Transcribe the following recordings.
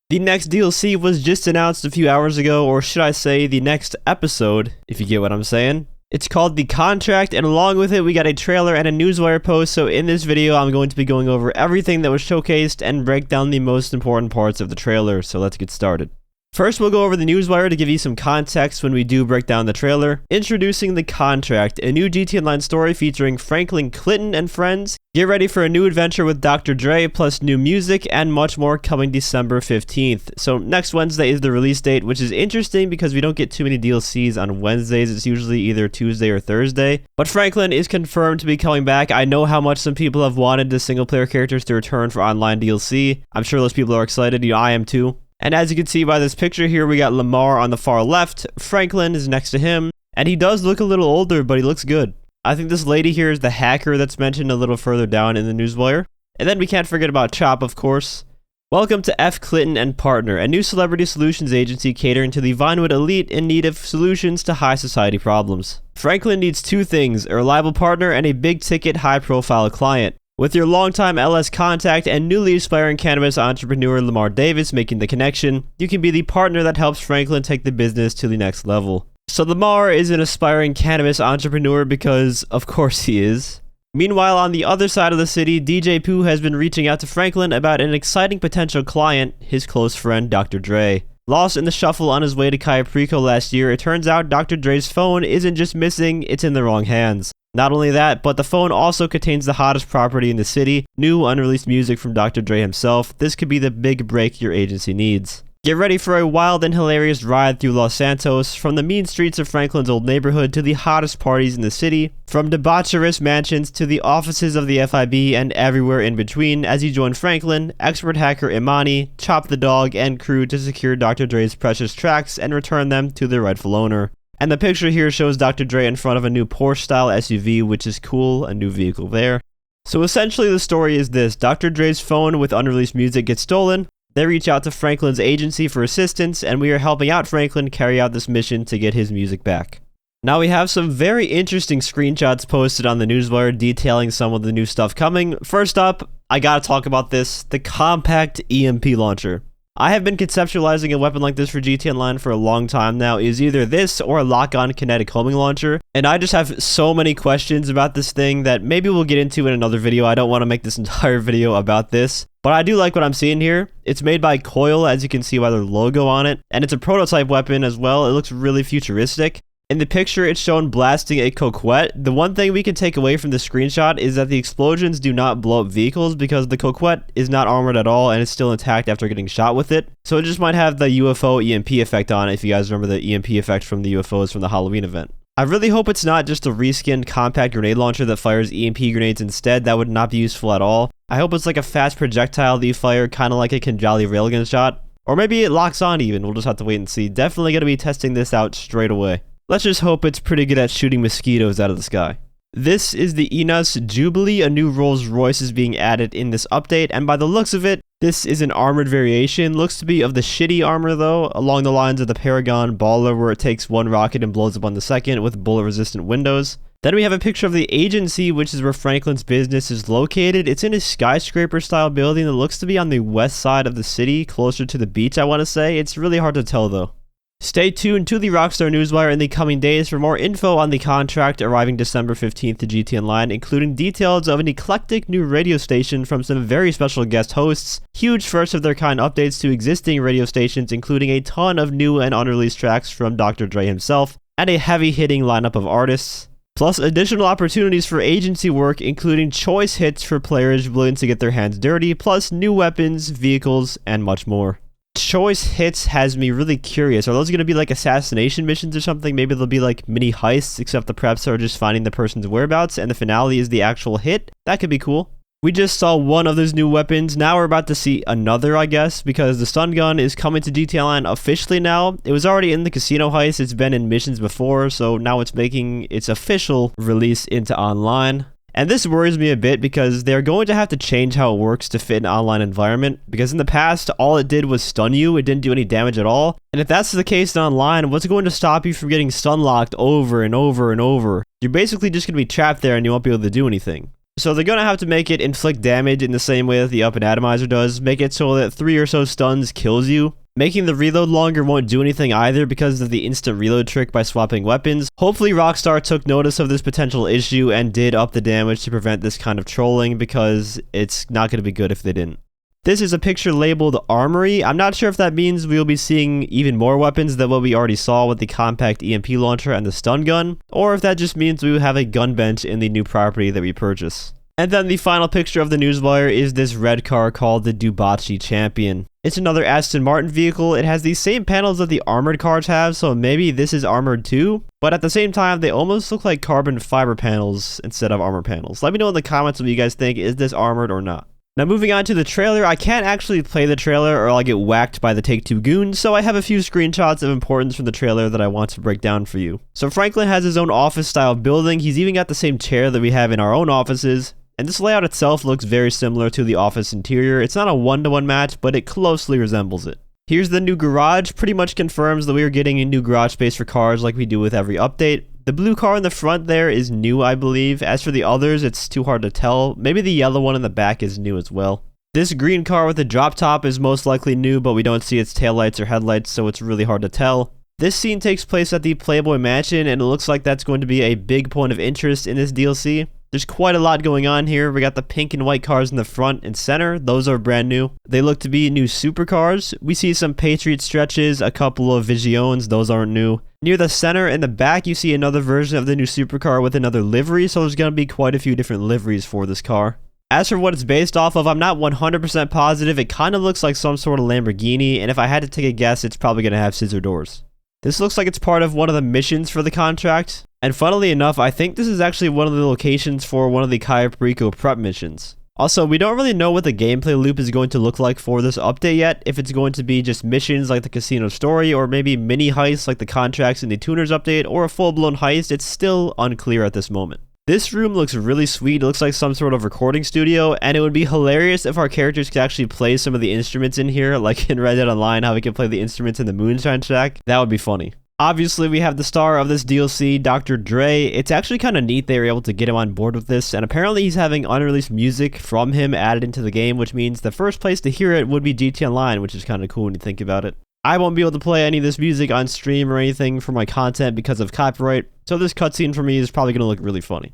The next DLC was just announced a few hours ago, or should I say the next episode, if you get what I'm saying. It's called The Contract, and along with it, we got a trailer and a Newswire post, so in this video, I'm going to be going over everything that was showcased and break down the most important parts of the trailer, so let's get started. First, we'll go over the Newswire to give you some context when we do break down the trailer. Introducing The Contract, a new GT Online story featuring Franklin Clinton and friends. Get ready for a new adventure with Dr. Dre, plus new music and much more coming December 15th. So next Wednesday is the release date, which is interesting because we don't get too many DLCs on Wednesdays. It's usually either Tuesday or Thursday. But Franklin is confirmed to be coming back. I know how much some people have wanted the single player characters to return for online DLC. I'm sure those people are excited. You know, I am too. And as you can see by this picture here, we got Lamar on the far left, Franklin is next to him, and he does look a little older, but he looks good. I think this lady here is the hacker that's mentioned a little further down in the Newswire. And then we can't forget about Chop, of course. Welcome to F. Clinton and Partner, a new celebrity solutions agency catering to the Vinewood elite in need of solutions to high society problems. Franklin needs two things, a reliable partner and a big-ticket, high-profile client. With your longtime LS contact and newly aspiring cannabis entrepreneur Lamar Davis making the connection, you can be the partner that helps Franklin take the business to the next level. So Lamar is an aspiring cannabis entrepreneur because, of course he is. Meanwhile, on the other side of the city, DJ Pooh has been reaching out to Franklin about an exciting potential client, his close friend Dr. Dre. Lost in the shuffle on his way to Cayo Perico last year, it turns out Dr. Dre's phone isn't just missing, it's in the wrong hands. Not only that, but the phone also contains the hottest property in the city, new unreleased music from Dr. Dre himself. This could be the big break your agency needs. Get ready for a wild and hilarious ride through Los Santos, from the mean streets of Franklin's old neighborhood to the hottest parties in the city, from debaucherous mansions to the offices of the FIB and everywhere in between as you join Franklin, expert hacker Imani, Chop the Dog, and crew to secure Dr. Dre's precious tracks and return them to their rightful owner. And the picture here shows Dr. Dre in front of a new Porsche-style SUV, which is cool, a new vehicle there. So essentially the story is this: Dr. Dre's phone with unreleased music gets stolen, they reach out to Franklin's agency for assistance, and we are helping out Franklin carry out this mission to get his music back. Now we have some very interesting screenshots posted on the Newswire detailing some of the new stuff coming. First up, I gotta talk about this, the compact EMP launcher. I have been conceptualizing a weapon like this for GT Online for a long time now. It is either this or a lock-on kinetic homing launcher, and I just have so many questions about this thing that maybe we'll get into in another video. I don't want to make this entire video about this, but I do like what I'm seeing here. It's made by Coil, as you can see by the logo on it, and it's a prototype weapon as well. It looks really futuristic. In the picture, it's shown blasting a coquette. The one thing we can take away from the screenshot is that the explosions do not blow up vehicles because the coquette is not armored at all and is still intact after getting shot with it. So it just might have the UFO EMP effect on it, if you guys remember the EMP effect from the UFOs from the Halloween event. I really hope it's not just a reskinned compact grenade launcher that fires EMP grenades instead. That would not be useful at all. I hope it's like a fast projectile that you fire, kind of like a Kinjali railgun shot. Or maybe it locks on even. We'll just have to wait and see. Definitely going to be testing this out straight away. Let's just hope it's pretty good at shooting mosquitoes out of the sky. This is the Enos Jubilee. A new Rolls Royce is being added in this update, and by the looks of it, this is an armored variation. Looks to be of the shitty armor though, along the lines of the Paragon Baller, where it takes one rocket and blows up on the second with bullet-resistant windows. Then we have a picture of the agency, which is where Franklin's business is located. It's in a skyscraper-style building that looks to be on the west side of the city, closer to the beach, I want to say. It's really hard to tell though. Stay tuned to the Rockstar Newswire in the coming days for more info on the contract arriving December 15th to GT Online, including details of an eclectic new radio station from some very special guest hosts, huge first-of-their-kind updates to existing radio stations, including a ton of new and unreleased tracks from Dr. Dre himself, and a heavy-hitting lineup of artists, plus additional opportunities for agency work, including choice hits for players willing to get their hands dirty, plus new weapons, vehicles, and much more. Choice hits has me really curious. Are those going to be like assassination missions or something? Maybe they'll be like mini heists, except the preps are just finding the person's whereabouts and the finale is the actual hit. That could be cool. We just saw one of those new weapons. Now we're about to see another, I guess, because the stun gun is coming to GT Online officially now. It was already in the casino heist. It's been in missions before, so now it's making its official release into online. And this worries me a bit because they're going to have to change how it works to fit an online environment, because in the past, all it did was stun you, it didn't do any damage at all. And if that's the case in online, what's going to stop you from getting stun locked over and over and over? You're basically just going to be trapped there and you won't be able to do anything. So they're gonna have to make it inflict damage in the same way that the up and atomizer does, make it so that 3 or so stuns kills you. Making the reload longer won't do anything either because of the instant reload trick by swapping weapons. Hopefully Rockstar took notice of this potential issue and did up the damage to prevent this kind of trolling, because it's not going to be good if they didn't. This is a picture labeled Armory. I'm not sure if that means we will be seeing even more weapons than what we already saw with the compact EMP launcher and the stun gun, or if that just means we will have a gun bench in the new property that we purchase. And then the final picture of the Newswire is this red car called the Dubachi Champion. It's another Aston Martin vehicle. It has the same panels that the armored cars have, so maybe this is armored too, but at the same time they almost look like carbon fiber panels instead of armor panels. Let me know in the comments what you guys think. Is this armored or not? Now moving on to the trailer, I can't actually play the trailer or I'll get whacked by the Take-Two goons, so I have a few screenshots of importance from the trailer that I want to break down for you. So Franklin has his own office style building. He's even got the same chair that we have in our own offices. And this layout itself looks very similar to the office interior. It's not a one-to-one match, but it closely resembles it. Here's the new garage. Pretty much confirms that we are getting a new garage space for cars like we do with every update. The blue car in the front there is new, I believe. As for the others, it's too hard to tell. Maybe the yellow one in the back is new as well. This green car with the drop top is most likely new, but we don't see its taillights or headlights, so it's really hard to tell. This scene takes place at the Playboy Mansion, and it looks like that's going to be a big point of interest in this DLC. There's quite a lot going on here. We got the pink and white cars in the front and center. Those are brand new. They look to be new supercars. We see some Patriot stretches, a couple of Visiones. Those aren't new. Near the center and the back, you see another version of the new supercar with another livery, so there's going to be quite a few different liveries for this car. As for what it's based off of, I'm not 100% positive. It kind of looks like some sort of Lamborghini, and if I had to take a guess, it's probably going to have scissor doors. This looks like it's part of one of the missions for the contract. And funnily enough, I think this is actually one of the locations for one of the Cayo Perico prep missions. Also, we don't really know what the gameplay loop is going to look like for this update yet. If it's going to be just missions like the casino story, or maybe mini heists like the contracts in the tuners update, or a full-blown heist, it's still unclear at this moment. This room looks really sweet. It looks like some sort of recording studio, and it would be hilarious if our characters could actually play some of the instruments in here, like in Red Dead Online, how we can play the instruments in the Moonshine Shack. That would be funny. Obviously, we have the star of this DLC, Dr. Dre. It's actually kind of neat they were able to get him on board with this, and apparently he's having unreleased music from him added into the game, which means the first place to hear it would be GT Online, which is kind of cool when you think about it. I won't be able to play any of this music on stream or anything for my content because of copyright, so this cutscene for me is probably going to look really funny.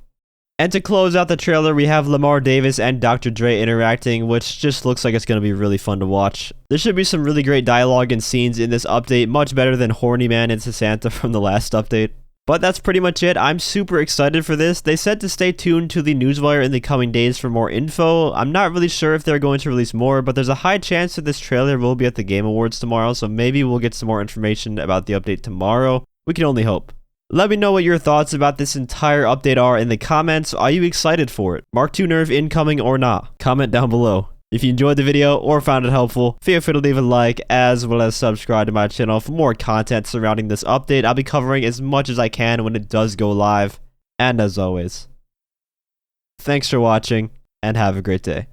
And to close out the trailer, we have Lamar Davis and Dr. Dre interacting, which just looks like it's going to be really fun to watch. There should be some really great dialogue and scenes in this update, much better than Horny Man and Santa from the last update. But that's pretty much it. I'm super excited for this. They said to stay tuned to the Newswire in the coming days for more info. I'm not really sure if they're going to release more, but there's a high chance that this trailer will be at the Game Awards tomorrow, so maybe we'll get some more information about the update tomorrow. We can only hope. Let me know what your thoughts about this entire update are in the comments. Are you excited for it? Mark II nerf incoming or not? Comment down below. If you enjoyed the video or found it helpful, feel free to leave a like as well as subscribe to my channel for more content surrounding this update. I'll be covering as much as I can when it does go live. And as always, thanks for watching and have a great day.